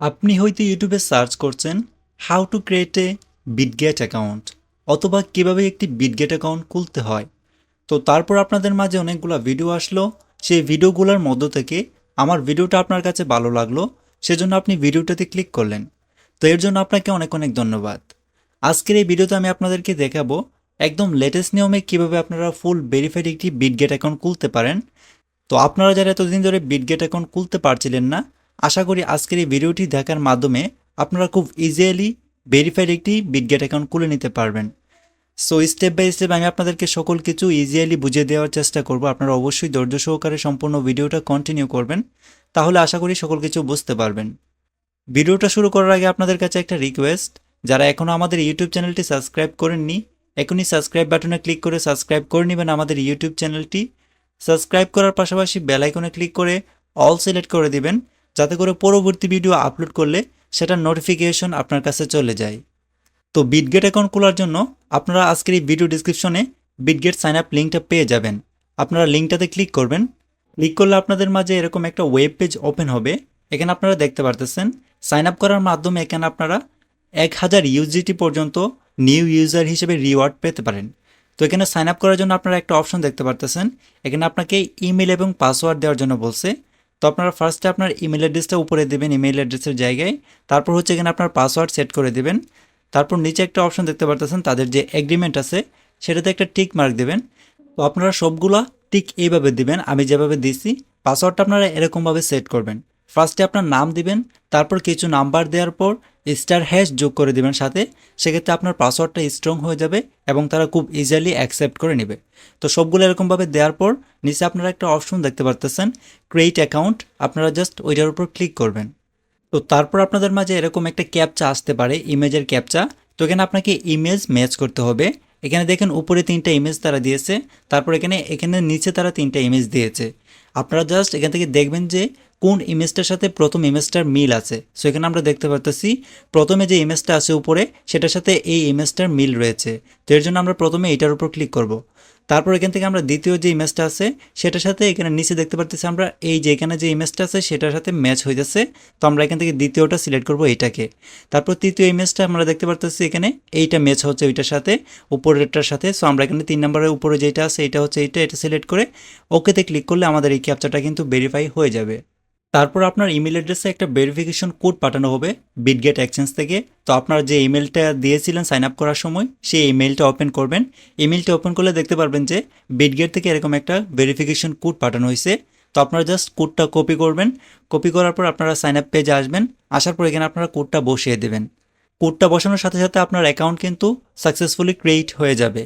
আপনি হয়তো ইউটিউবে সার্চ করছেন how to create a Bitget account অথবা কিভাবে একটি বিটগেট অ্যাকাউন্ট খুলতে হয়। তো তারপর আপনাদের মাঝে অনেকগুলো ভিডিও আসলো, সেই ভিডিওগুলোর মধ্য থেকে আমার ভিডিওটা আপনার কাছে ভালো লাগলো, সেজন্য আপনি ভিডিওটাতে ক্লিক করলেন। তো এর জন্য আপনাকে অনেক অনেক ধন্যবাদ। আজকের এই ভিডিওতে আমি আপনাদেরকে দেখাবো একদম লেটেস্ট নিয়মে কিভাবে আপনারা ফুল ভেরিফাইড একটি বিটগেট অ্যাকাউন্ট খুলতে পারেন। তো আপনারা যারা এতদিন ধরে বিটগেট অ্যাকাউন্ট খুলতে পারছিলেন না, আশা করি আজকের এই ভিডিওটি দেখার মাধ্যমে আপনারা খুব ইজিলি ভেরিফাইড একটি বিটগেট অ্যাকাউন্ট খুলে নিতে পারবেন। সো স্টেপ বাই স্টেপ আমি আপনাদেরকে সকল কিছু ইজিলি বুঝিয়ে দেওয়ার চেষ্টা করব। আপনারা অবশ্যই ধৈর্য সহকারে সম্পূর্ণ ভিডিওটা কন্টিনিউ করবেন, তাহলে আশা করি সকল কিছু বুঝতে পারবেন। ভিডিওটা শুরু করার আগে আপনাদের কাছে একটা রিকোয়েস্ট, যারা এখনও আমাদের ইউটিউব চ্যানেলটি সাবস্ক্রাইব করেননি, এখনই সাবস্ক্রাইব বাটনে ক্লিক করে সাবস্ক্রাইব করে নেবেন আমাদের ইউটিউব চ্যানেলটি। সাবস্ক্রাইব করার পাশাপাশি বেল আইকনে ক্লিক করে অল সিলেক্ট করে দিবেন, যাতে করে পরবর্তী ভিডিও আপলোড করলে সেটার নোটিফিকেশন আপনার কাছে চলে যায়। তো বিটগেট অ্যাকাউন্ট খোলার জন্য আপনারা আজকের এই ভিডিও ডিসক্রিপশনে বিটগেট সাইন আপ লিঙ্কটা পেয়ে যাবেন। আপনারা লিঙ্কটাতে ক্লিক করবেন। ক্লিক করলে আপনাদের মাঝে এরকম একটা ওয়েব পেজ ওপেন হবে। এখানে আপনারা দেখতে পারতেছেন সাইন আপ করার মাধ্যমে এখানে আপনারা 1000 ইউজিটি পর্যন্ত নিউ ইউজার হিসেবে রিওয়ার্ড পেতে পারেন। তো এখানে সাইন আপ করার জন্য আপনারা একটা অপশন দেখতে পারতেছেন, এখানে আপনাকে ইমেল এবং পাসওয়ার্ড দেওয়ার জন্য বলছে। তো আপনারা ফার্স্টে আপনার ইমেল অ্যাড্রেসটা উপরে দেবেন ইমেল অ্যাড্রেসের জায়গায়, তারপর হচ্ছে এখানে আপনার পাসওয়ার্ড সেট করে দেবেন। তারপর নিচে একটা অপশন দেখতে পারতেছেন, তাদের যে এগ্রিমেন্ট আছে সেটাতে একটা টিক মার্ক দেবেন। তো আপনারা সবগুলা টিক এইভাবে দিবেন, আমি যেভাবে দিছি। পাসওয়ার্ডটা আপনারা এরকমভাবে সেট করবেন। ফার্স্টে আপনার নাম দিবেন, তারপর কিছু নাম্বার দেওয়ার পর স্টার হ্যাশ যোগ করে দিবেন সাথে। সেক্ষেত্রে আপনার পাসওয়ার্ডটা স্ট্রং হয়ে যাবে এবং তারা খুব ইজিলি অ্যাকসেপ্ট করে নেবে। তো সবগুলো এরকমভাবে দেওয়ার পর নিচে আপনারা একটা অপশন দেখতে পারতেছেন ক্রিয়েট অ্যাকাউন্ট, আপনারা জাস্ট ওইটার উপর ক্লিক করবেন। তো তারপর আপনাদের মাঝে এরকম একটা ক্যাপচা আসতে পারে, ইমেজের ক্যাপচা। তো এখানে আপনাকে ইমেজ ম্যাচ করতে হবে। এখানে দেখেন উপরে 3টা ইমেজ তারা দিয়েছে, তারপর এখানে এখানে নিচে তারা 3টা ইমেজ দিয়েছে। আপনারা জাস্ট এখান থেকে দেখবেন যে কোন ইমেজটার সাথে প্রথম ইমেজটার মিল আছে। সো এখানে আমরা দেখতে পারতেছি প্রথমে যে ইমেজটা আছে উপরে সেটার সাথে এই ইমেজটার মিল রয়েছে। তো এর জন্য আমরা প্রথমে এইটার উপর ক্লিক করব। তারপর এখান থেকে আমরা দ্বিতীয় যে ইমেজটা আছে সেটার সাথে এখানে নিচে দেখতে পারতেছি আমরা এই যে এখানে যে ইমেজটা আছে সেটার সাথে ম্যাচ হয়ে যাচ্ছে। তো আমরা এখান থেকে দ্বিতীয়টা সিলেক্ট করব এইটাকে। তারপর তৃতীয় ইমেজটা আমরা দেখতে পারতেছি এখানে এইটা ম্যাচ হচ্ছে ওইটার সাথে, উপরেরটার সাথে। সো আমরা এখানে 3 নম্বরের উপরে যেটা আছে এটা হচ্ছে এটা সিলেক্ট করে ওকেতে ক্লিক করলে আমাদের এই ক্যাপচাটা কিন্তু ভেরিফাই হয়ে যাবে। তারপর আপনার ইমেল অ্যাড্রেসে একটা ভেরিফিকেশন কোড পাঠানো হবে বিটগেট এক্সচেঞ্জ থেকে। তো আপনার যে ইমেলটা দিয়েছিলেন সাইন আপ করার সময় সেই ইমেলটা ওপেন করবেন। ইমেলটা ওপেন করলে দেখতে পারবেন যে বিটগেট থেকে এরকম একটা ভেরিফিকেশন কোড পাঠানো হয়েছে। তো আপনারা জাস্ট কোডটা কপি করবেন। কপি করার পর আপনারা সাইন আপ পেজে আসবেন। আসার পর এখানে আপনারা কোডটা বসিয়ে দেবেন। কোডটা বসানোর সাথে সাথে আপনার অ্যাকাউন্ট কিন্তু সাকসেসফুলি ক্রিয়েট হয়ে যাবে।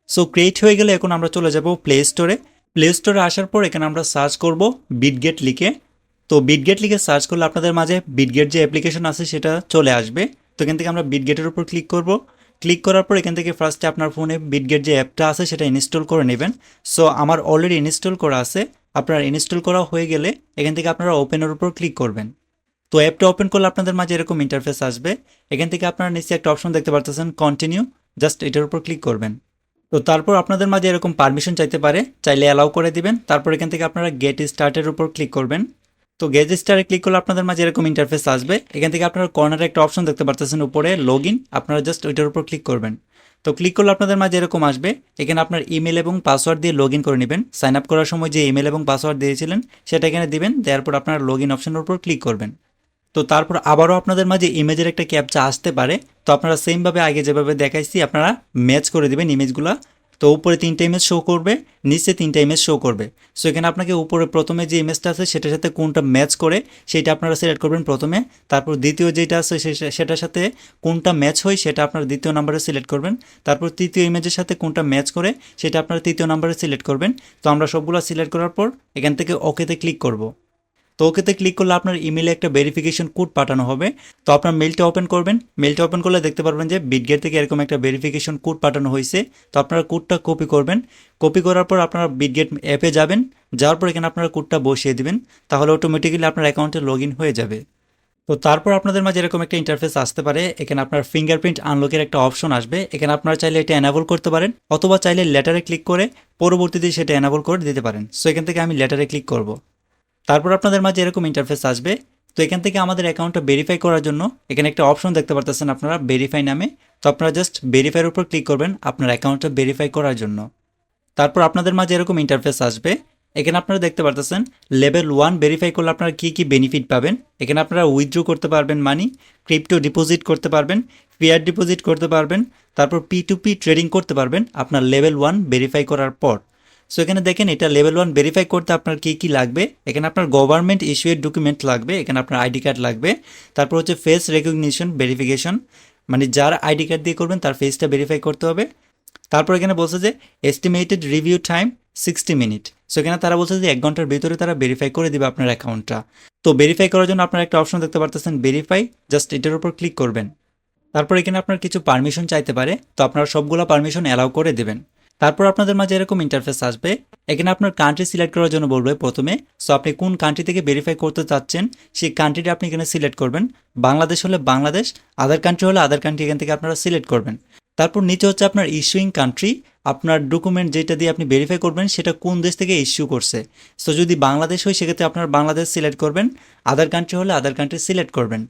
সো ক্রিয়েট হয়ে গেলে এখন আমরা চলে যাব প্লে স্টোরে। প্লে স্টোরে আসার পর এখানে আমরা সার্চ করব বিটগেট লিখে। তো বিটগেট লিখে সার্চ করলে আপনাদের মাঝে বিটগেট যে অ্যাপ্লিকেশন আছে সেটা চলে আসবে। তো এখান থেকে আমরা বিটগেটের উপর ক্লিক করব। ক্লিক করার পর এখান থেকে ফার্স্টে আপনার ফোনে বিটগেট যে অ্যাপটা আছে সেটা ইনস্টল করে নেবেন। সো আমার অলরেডি ইনস্টল করা আছে। আপনার ইনস্টল করা হয়ে গেলে এখান থেকে আপনারা ওপেনের উপর ক্লিক করবেন। তো অ্যাপটা ওপেন করলে আপনাদের মাঝে এরকম ইন্টারফেস আসবে। এখান থেকে আপনারা নিচে একটা অপশন দেখতে পারতেছেন কন্টিনিউ, জাস্ট এটার উপর ক্লিক করবেন। তো তারপর আপনাদের মাঝে এরকম পারমিশন চাইতে পারে, চাইলে অ্যালাউ করে দিবেন। তারপর এখান থেকে আপনারা গেট স্টার্টের উপর ক্লিক করবেন। তো গেট স্টারে ক্লিক করলে আপনাদের মাঝে এরকম ইন্টারফেস আসবে। এখান থেকে আপনারা কর্নারে একটা অপশন দেখতে পারতেছেন উপরে লগ ইন, আপনারা জাস্ট ওইটার উপর ক্লিক করবেন। তো ক্লিক করলে আপনাদের মাঝে এরকম আসবে। এখানে আপনার ইমেল এবং পাসওয়ার্ড দিয়ে লগ ইন করে নেবেন। সাইন আপ করার সময় যে ইমেল এবং পাসওয়ার্ড দিয়েছিলেন সেটা এখানে দিবেন, দেওয়ার পর আপনারা লগ ইন অপশনের উপর ক্লিক করবেন। তো তারপর আবারও আপনাদের মাঝে ইমেজের একটা ক্যাপচা আসতে পারে। তো আপনারা সেমভাবে আগে যেভাবে দেখাইছি আপনারা ম্যাচ করে দিবেন ইমেজগুলো। তো উপরে 3টা ইমেজ শো করবে, নিচে 3টা ইমেজ শো করবে। সো এখানে আপনাকে উপরে প্রথমে যে ইমেজটা আছে সেটার সাথে কোনটা ম্যাচ করে সেটা আপনারা সিলেক্ট করবেন প্রথমে। তারপর দ্বিতীয় যেটা আছে সেটার সাথে কোনটা ম্যাচ হয় সেটা আপনারা দ্বিতীয় নাম্বারে সিলেক্ট করবেন। তারপর তৃতীয় ইমেজের সাথে কোনটা ম্যাচ করে সেটা আপনারা তৃতীয় নাম্বারে সিলেক্ট করবেন। তো আমরা সবগুলো সিলেক্ট করার পর এখান থেকে ওকেতে ক্লিক করব। তো ওকেতে ক্লিক করলে আপনার ইমেলে একটা ভেরিফিকেশন কোড পাঠানো হবে। তো আপনার মেলটা ওপেন করবেন। মেলটা ওপেন করলে দেখতে পারবেন যে বিটগেট থেকে এরকম একটা ভেরিফিকেশন কোড পাঠানো হয়েছে। তো আপনারা কোডটা কপি করবেন। কপি করার পর আপনারা বিটগেট অ্যাপে যাবেন। যাওয়ার পর এখানে আপনারা কোডটা বসিয়ে দিবেন, তাহলে অটোমেটিক্যালি আপনার অ্যাকাউন্টে লগ ইন হয়ে যাবে। তো তারপর আপনাদের মাঝে এরকম একটা ইন্টারফেস আসতে পারে। এখানে আপনার ফিঙ্গারপ্রিন্ট আনলকের একটা অপশন আসবে। এখানে আপনারা চাইলে এটা এনাবল করতে পারেন অথবা চাইলে লেটারে ক্লিক করে পরবর্তীতে সেটা এনাবল করে দিতে পারেন। সো এখান থেকে আমি লেটারে ক্লিক করব। তারপর আপনাদের মাঝে এরকম ইন্টারফেস আসবে। তো এখান থেকে আমাদের অ্যাকাউন্টটা ভেরিফাই করার জন্য এখানে একটা অপশন দেখতে পারতেছেন আপনারা ভেরিফাই নামে। তো আপনারা জাস্ট ভেরিফাইয়ের উপর ক্লিক করবেন আপনার অ্যাকাউন্টটা ভেরিফাই করার জন্য। তারপর আপনাদের মাঝে এরকম ইন্টারফেস আসবে। এখানে আপনারা দেখতে পারতেছেন লেভেল 1 ভেরিফাই করলে আপনারা কী বেনিফিট পাবেন। এখানে আপনারা উইথড্র করতে পারবেন মানি, ক্রিপ্টো ডিপোজিট করতে পারবেন, ফিয়ার ডিপোজিট করতে পারবেন, তারপর P2P ট্রেডিং করতে পারবেন আপনার লেভেল 1 ভেরিফাই করার পর। সো এখানে দেখেন এটা লেভেল 1 ভেরিফাই করতে আপনার কী লাগবে। এখানে আপনার গভর্নমেন্ট ইস্যুয়েড ডকুমেন্ট লাগবে, এখানে আপনার আইডি কার্ড লাগবে, তারপর হচ্ছে ফেস রেকগনিশন ভেরিফিকেশন, মানে যার আইডি কার্ড দিয়ে করবেন তার ফেসটা ভেরিফাই করতে হবে। তারপর এখানে বলছে যে estimated review time 60 minute. So এখানে তারা বলছে যে 1 ঘন্টার ভিতরে তারা ভেরিফাই করে দিবে আপনার অ্যাকাউন্টটা। তো ভেরিফাই করার জন্য আপনারা একটা অপশন দেখতে পারতেছেন ভেরিফাই, জাস্ট এটার উপর ক্লিক করবেন। তারপর এখানে আপনার কিছু পারমিশন চাইতে পারে, তো আপনারা সবগুলো পারমিশন অ্যালাউ করে দেবেন। তারপর আপনাদের মাঝে এরকম ইন্টারফেস আসবে। এখানে আপনার কান্ট্রি সিলেক্ট করার জন্য বলবে প্রথমে। সো আপনি কোন কান্ট্রি থেকে ভেরিফাই করতে চাচ্ছেন সেই কান্ট্রিটা আপনি এখানে সিলেক্ট করবেন। বাংলাদেশ হলে বাংলাদেশ, আদার কান্ট্রি হলে আদার কান্ট্রি এখান থেকে আপনারা সিলেক্ট করবেন। তারপর নিচে হচ্ছে আপনার ইস্যুইং কান্ট্রি, আপনার ডকুমেন্ট যেটা দিয়ে আপনি ভেরিফাই করবেন সেটা কোন দেশ থেকে ইস্যু করছে। সো যদি বাংলাদেশ হয় সেক্ষেত্রে আপনার বাংলাদেশ সিলেক্ট করবেন, আদার কান্ট্রি হলে আদার কান্ট্রি সিলেক্ট করবেন।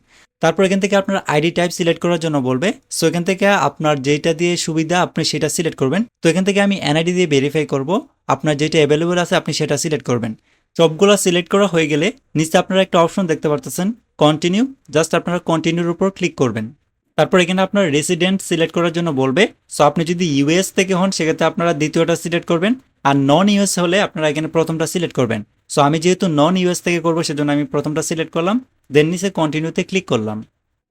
তারপর এখান থেকে আপনার আইডি টাইপ সিলেক্ট করার জন্য বলবে। সো এখান থেকে আপনার যেটা দিয়ে সুবিধা আপনি সেটা সিলেক্ট করবেন। তো এখান থেকে আমি এনআইডি দিয়ে ভেরিফাই করব, আপনার যেটা অ্যাভেলেবল আছে আপনি সেটা সিলেক্ট করবেন। সবগুলো সিলেক্ট করা হয়ে গেলে নিচে আপনারা একটা অপশন দেখতে পারতেছেন কন্টিনিউ, জাস্ট আপনারা কন্টিনিউর উপর ক্লিক করবেন। তারপর এখানে আপনার রেসিডেন্ট সিলেক্ট করার জন্য বলবে। সো আপনি যদি ইউএস থেকে হন সেক্ষেত্রে আপনারা দ্বিতীয়টা সিলেক্ট করবেন, আর নন ইউএস হলে আপনারা এখানে প্রথমটা সিলেক্ট করবেন। সো আমি যেহেতু নন ইউএস থেকে করবো সেজন্য আমি প্রথমটা সিলেক্ট করলাম, দেন নিচে কন্টিনিউতে ক্লিক করলাম।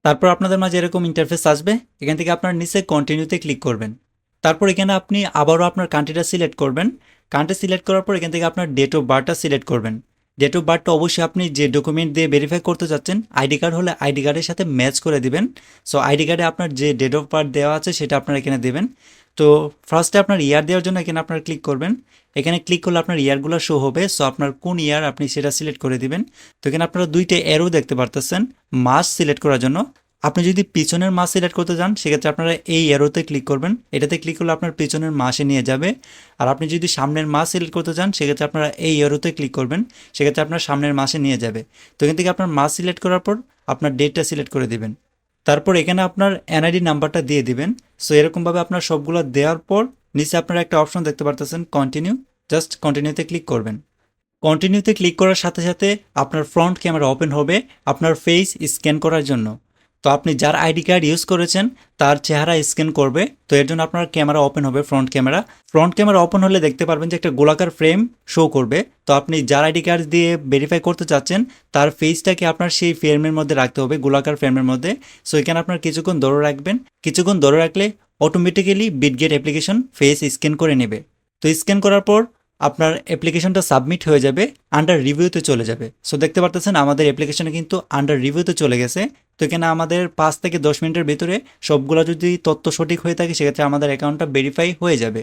তারপর আপনাদের মাঝে এরকম ইন্টারফেস আসবে, এখান থেকে আপনার নিচে কন্টিনিউতে ক্লিক করবেন। তারপর এখানে আপনি আবারও আপনার কান্ট্রিটা সিলেক্ট করবেন। কান্ট্রি সিলেক্ট করার পর এখান থেকে আপনার ডেট অফ বার্থটা সিলেক্ট করবেন। ডেট অফ বার্থটা অবশ্যই আপনি যে ডকুমেন্ট দিয়ে ভেরিফাই করতে চাচ্ছেন আইডি কার্ড হলে আইডি কার্ডের সাথে ম্যাচ করে দিবেন। সো আইডি কার্ডে আপনার যে ডেট অফ বার্থ দেওয়া আছে সেটা আপনার এখানে দেবেন। তো ফার্স্টে আপনার ইয়ার দেওয়ার জন্য এখানে আপনার ক্লিক করবেন। এখানে ক্লিক করলে আপনার ইয়ারগুলো শো হবে। সো আপনার কোন ইয়ার আপনি সেটা সিলেক্ট করে দিবেন। তো এখানে আপনারা দুইটা অ্যারো দেখতে পারতেছেন মাস সিলেক্ট করার জন্য। আপনি যদি পিছনের মাস সিলেক্ট করতে চান সেক্ষেত্রে আপনারা এই অ্যারোতে ক্লিক করবেন, এটাতে ক্লিক করলে আপনার পিছনের মাসে নিয়ে যাবে। আর আপনি যদি সামনের মাস সিলেক্ট করতে চান সেক্ষেত্রে আপনারা এই অ্যারোতে ক্লিক করবেন, সেক্ষেত্রে আপনার সামনের মাসে নিয়ে যাবে। তো এখান থেকে আপনার মাস সিলেক্ট করার পর আপনার ডেটটা সিলেক্ট করে দিবেন। তারপর এখানে আপনার এনআইডি নাম্বারটা দিয়ে দিবেন। সো এরকমভাবে আপনার সবগুলো দেওয়ার পর নিচে আপনারা একটা অপশন দেখতে পারতেছেন কন্টিনিউ, জাস্ট কন্টিনিউতে ক্লিক করবেন। কন্টিনিউতে ক্লিক করার সাথে সাথে আপনার ফ্রন্ট ক্যামেরা ওপেন হবে আপনার ফেস স্ক্যান করার জন্য। তো আপনি যার আইডি কার্ড ইউজ করেছেন তার চেহারা স্ক্যান করবে, তো এর জন্য আপনার ক্যামেরা ওপেন হবে front camera. Front camera open হলে দেখতে পারবেন যে একটা গোলাকার ফ্রেম শো করবে। তো আপনি যার আইডি কার্ড দিয়ে ভেরিফাই করতে চাচ্ছেন তার ফেসটাকে আপনার সেই ফ্রেমের মধ্যে রাখতে হবে, গোলাকার ফ্রেমের মধ্যে। সো এখানে আপনার কিছুক্ষণ ধরে রাখবেন, কিছুক্ষণ ধরে রাখলে automatically Bitget application face scan করে নেবে। তো স্ক্যান করার পর আপনার অ্যাপ্লিকেশনটা সাবমিট হয়ে যাবে, আন্ডার রিভিউতে চলে যাবে। সো দেখতে পারতেছেন আমাদের অ্যাপ্লিকেশনে কিন্তু আন্ডার রিভিউতে চলে গেছে। তো এখানে আমাদের 5 থেকে 10 মিনিটের ভিতরে সবগুলো যদি তথ্য সঠিক হয়ে থাকে সেক্ষেত্রে আমাদের অ্যাকাউন্টটা ভেরিফাই হয়ে যাবে।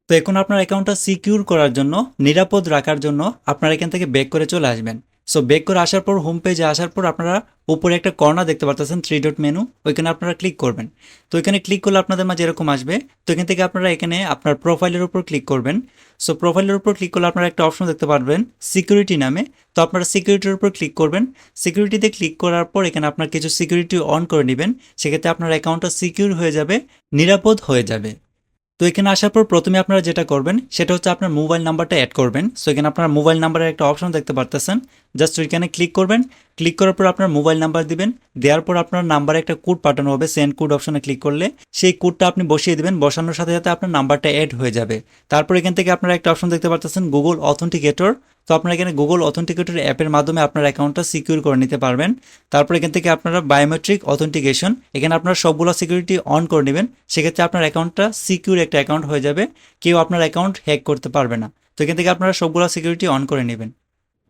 তো এখন আপনার অ্যাকাউন্টটা সিকিউর করার জন্য, নিরাপদ রাখার জন্য আপনারা এখান থেকে ব্যাক করে চলে আসবেন। সো ব্যাক করে আসার পর হোম পেজে আসার পর আপনারা উপরে একটা কর্নার দেখতে পাচ্ছেন 3 ডট মেনু, ওইখানে আপনারা ক্লিক করবেন। তো এখানে ক্লিক করলে আপনাদের মাঝে এরকম আসবে। তো এখান থেকে আপনারা এখানে আপনার প্রোফাইলের উপর ক্লিক করবেন। সো প্রোফাইলের উপর ক্লিক করলে আপনারা একটা অপশন দেখতে পারবেন সিকিউরিটি নামে। তো আপনারা সিকিউরিটির উপর ক্লিক করবেন। সিকিউরিটিতে ক্লিক করার পর এখানে আপনার কিছু সিকিউরিটি অন করে নেবেন, সেক্ষেত্রে আপনার অ্যাকাউন্টটা সিকিউর হয়ে যাবে, নিরাপদ হয়ে যাবে। তো এখানে আসার পর প্রথমে আপনারা যেটা করবেন সেটা হচ্ছে আপনার মোবাইল নাম্বারটা অ্যাড করবেন। সো এখানে আপনার মোবাইল নাম্বারের একটা অপশন দেখতে পারতেছেন, জাস্ট ওইখানে ক্লিক করবেন। ক্লিক করার পর আপনার মোবাইল নাম্বার দিবেন, দেওয়ার পর আপনার নাম্বারে একটা কোড পাঠানো হবে, সেন্ড কোড অপশনে ক্লিক করলে সেই কোডটা আপনি বসিয়ে দিবেন, বসানোর সাথে সাথে আপনার নাম্বারটা অ্যাড হয়ে যাবে। তারপর এখান থেকে আপনারা একটা অপশন দেখতে পারতেছেন গুগল অথেন্টিকেটর। তো আপনারা এখানে গুগল অথেন্টিকেটর অ্যাপের মাধ্যমে আপনার অ্যাকাউন্টটা সিকিউর করে নিতে পারবেন। তারপর এখান থেকে আপনারা বায়োমেট্রিক অথেন্টিকেশন, এখানে আপনারা সবগুলো সিকিউরিটি অন করে নেবেন, সেক্ষেত্রে আপনার অ্যাকাউন্টটা সিকিউর একটা অ্যাকাউন্ট হয়ে যাবে, কেউ আপনার অ্যাকাউন্ট হ্যাক করতে পারবে না। তো এখান থেকে আপনারা সবগুলো সিকিউরিটি অন করে নেবেন।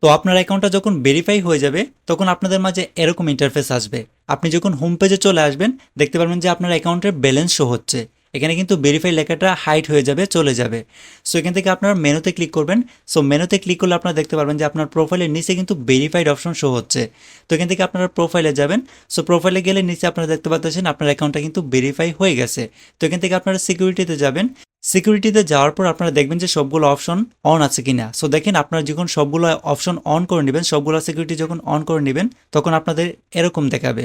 তো আপনার অ্যাকাউন্টটা যখন ভেরিফাই হয়ে যাবে তখন আপনাদের মাঝে এরকম ইন্টারফেস আসবে। আপনি যখন হোম পেজে চলে আসবেন দেখতে পারবেন যে আপনার অ্যাকাউন্টের ব্যালেন্স শো হচ্ছে। এখানে কিন্তু ভেরিফাই লেখাটা হাইড হয়ে যাবে, চলে যাবে। সো এখান থেকে আপনারা মেনুতে ক্লিক করবেন। সো মেনুতে ক্লিক করলে আপনারা দেখতে পারবেন যে আপনার প্রোফাইলের নিচে কিন্তু ভেরিফাইড অপশন শো হচ্ছে। তো এখান থেকে আপনারা প্রোফাইলে যাবেন। সো প্রোফাইলে গেলে নিচে আপনারা দেখতে পাচ্ছেন আপনার অ্যাকাউন্টটা কিন্তু ভেরিফাই হয়ে গেছে। তো এখান থেকে আপনারা সিকিউরিটিতে যাবেন। সিকিউরিটিতে যাওয়ার পর আপনারা দেখবেন যে সবগুলো অপশন অন আছে কিনা। সো দেখেন আপনারা যখন সবগুলো অপশন অন করে নেবেন, সবগুলো সিকিউরিটি যখন অন করে নেবেন তখন আপনাদের এরকম দেখাবে।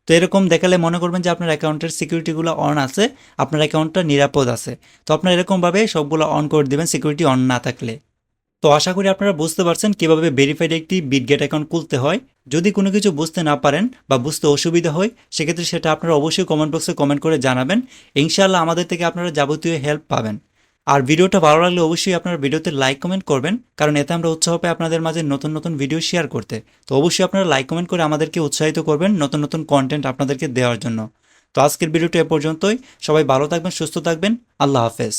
তো এরকম দেখালে মনে করবেন যে আপনার অ্যাকাউন্টের সিকিউরিটিগুলো অন আছে, আপনার অ্যাকাউন্টটা নিরাপদ আছে। তো আপনারা এরকমভাবে সবগুলো অন করে দেবেন সিকিউরিটি অন না থাকলে। তো আশা করি আপনারা বুঝতে পারছেন কিভাবে ভেরিফাইড একটি বিটগেট অ্যাকাউন্ট খুলতে হয়। যদি কোনো কিছু বুঝতে না পারেন বা বুঝতে অসুবিধা হয় সেক্ষেত্রে সেটা আপনারা অবশ্যই কমেন্ট বক্সে কমেন্ট করে জানাবেন। ইনশাআল্লাহ আমাদের থেকে আপনারা যাবতীয় হেল্প পাবেন। আর ভিডিওটা ভালো লাগলে অবশ্যই আপনারা ভিডিওতে লাইক কমেন্ট করবেন, কারণ এতে আমরা উৎসাহ পাই আপনাদের মাঝে নতুন নতুন ভিডিও শেয়ার করতে। তো অবশ্যই আপনারা লাইক কমেন্ট করে আমাদেরকে উৎসাহিত করবেন নতুন নতুন কন্টেন্ট আপনাদেরকে দেওয়ার জন্য। তো আজকের ভিডিওটা এ পর্যন্তই। সবাই ভালো থাকবেন, সুস্থ থাকবেন। আল্লাহ হাফেজ।